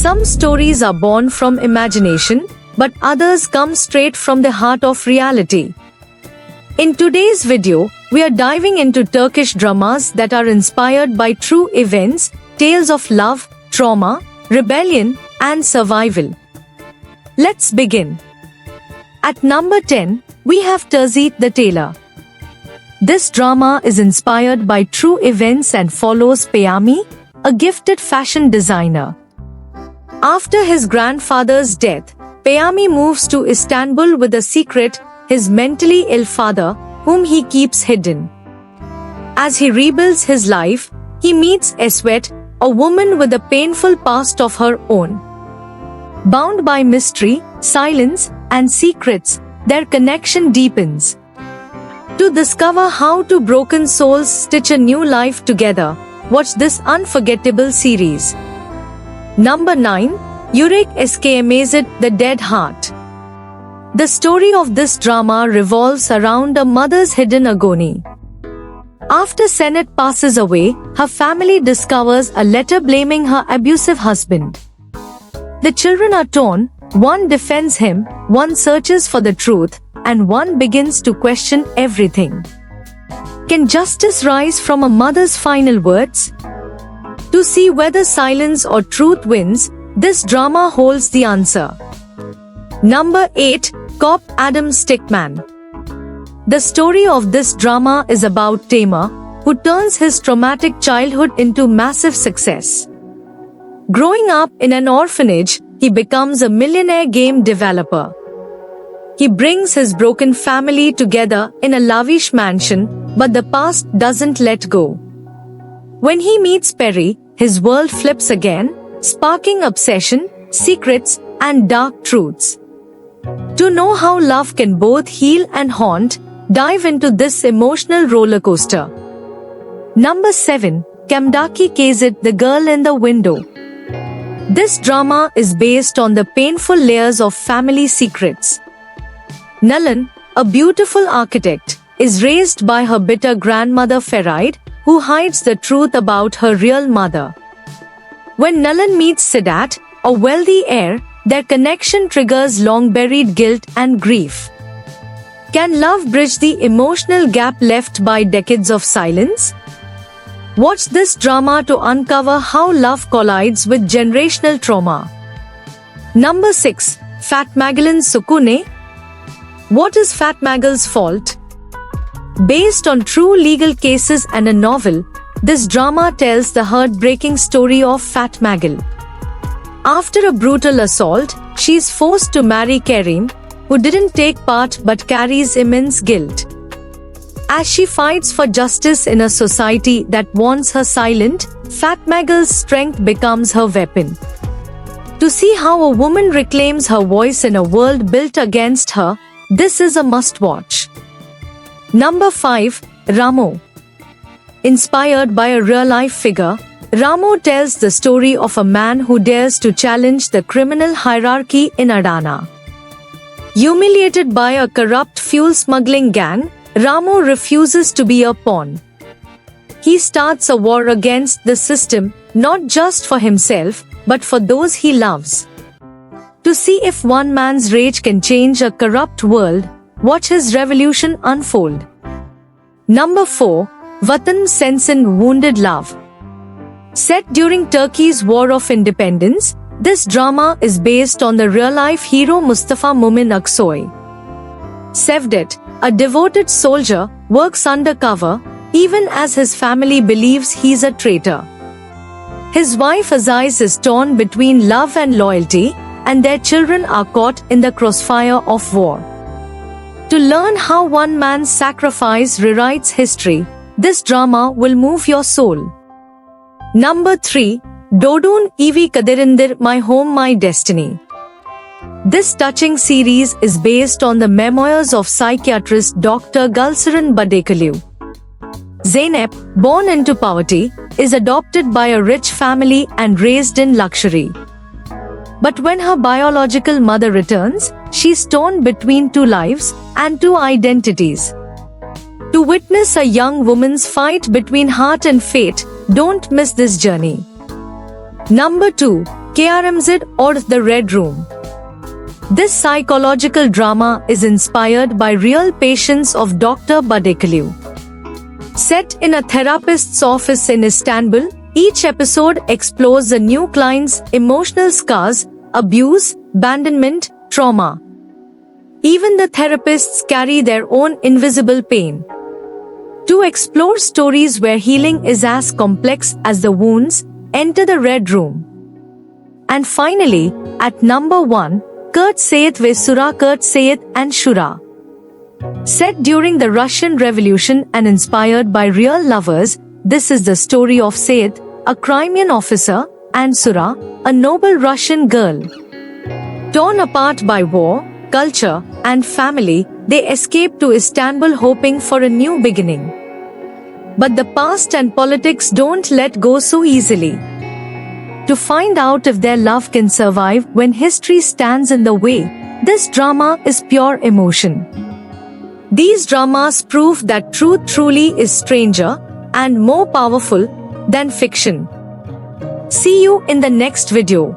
Some stories are born from imagination, but others come straight from the heart of reality. In today's video, we are diving into Turkish dramas that are inspired by true events, tales of love, trauma, rebellion, and survival. Let's begin. At number 10, we have Terzi the Tailor. This drama is inspired by true events and follows Peyami, a gifted fashion designer. After his grandfather's death, Peyami moves to Istanbul with a secret, his mentally ill father, whom he keeps hidden. As he rebuilds his life, he meets Eswet, a woman with a painful past of her own. Bound by mystery, silence, and secrets, their connection deepens. To discover how two broken souls stitch a new life together, watch this unforgettable series. Number 9, Yürek Çıkmazı, the Dead Heart. The story of this drama revolves around a mother's hidden agony. After Senet passes away, her family discovers a letter blaming her abusive husband. The children are torn, one defends him, one searches for the truth, and one begins to question everything. Can justice rise from a mother's final words? To see whether silence or truth wins, this drama holds the answer. Number 8, Çöp Adam Stickman. The story of this drama is about Tamer, who turns his traumatic childhood into massive success. Growing up in an orphanage, he becomes a millionaire game developer. He brings his broken family together in a lavish mansion, but the past doesn't let go. When he meets Perry, his world flips again, sparking obsession, secrets, and dark truths. To know how love can both heal and haunt, dive into this emotional roller coaster. Number 7, Kamdaki Kazit, the Girl in the Window. This drama is based on the painful layers of family secrets. Nalan, a beautiful architect, is raised by her bitter grandmother Feride, who hides the truth about her real mother. When Nalan meets Sidat, a wealthy heir, their connection triggers long-buried guilt and grief. Can love bridge the emotional gap left by decades of silence? Watch this drama to uncover how love collides with generational trauma. Number 6, Fatmagıl'ın Sukune. What is Fatmagıl's fault? Based on true legal cases and a novel, this drama tells the heartbreaking story of Fatmagıl. After a brutal assault, she is forced to marry Kerim, who didn't take part but carries immense guilt. As she fights for justice in a society that wants her silent, Fatmagıl's strength becomes her weapon. To see how a woman reclaims her voice in a world built against her, this is a must-watch. Number 5, Ramo. Inspired by a real-life figure, Ramo tells the story of a man who dares to challenge the criminal hierarchy in Adana. Humiliated by a corrupt fuel-smuggling gang, Ramo refuses to be a pawn. He starts a war against the system, not just for himself, but for those he loves. To see if one man's rage can change a corrupt world, watch his revolution unfold. Number 4, Vatan Sensin, Wounded Love. Set during Turkey's War of Independence, this drama is based on the real-life hero Mustafa Mumin Aksoy. Sevdet, a devoted soldier, works undercover, even as his family believes he's a traitor. His wife Aziz is torn between love and loyalty, and their children are caught in the crossfire of war. To learn how one man's sacrifice rewrites history, this drama will move your soul. Number 3, Dodun Evi Kadirindir, My Home, My Destiny. This touching series is based on the memoirs of psychiatrist Dr. Gulseren Badekalu. Zeynep, born into poverty, is adopted by a rich family and raised in luxury. But when her biological mother returns, she's torn between two lives and two identities. To witness a young woman's fight between heart and fate, don't miss this journey. Number 2. KRMZ or The Red Room. This psychological drama is inspired by real patients of Dr. Badekaliu. Set in a therapist's office in Istanbul, each episode explores a new client's emotional scars, abuse, abandonment, trauma. Even the therapists carry their own invisible pain. To explore stories where healing is as complex as the wounds, enter The Red Room. And finally, at number 1, Kurt Seyit ve Sura. Kurt Seyit and Shura. Set during the Russian Revolution and inspired by real lovers, this is the story of Seyit, a Crimean officer, and Sura, a noble Russian girl. Torn apart by war, culture, and family, they escape to Istanbul hoping for a new beginning. But the past and politics don't let go so easily. To find out if their love can survive when history stands in the way, this drama is pure emotion. These dramas prove that truth truly is stranger and more powerful than fiction. See you in the next video.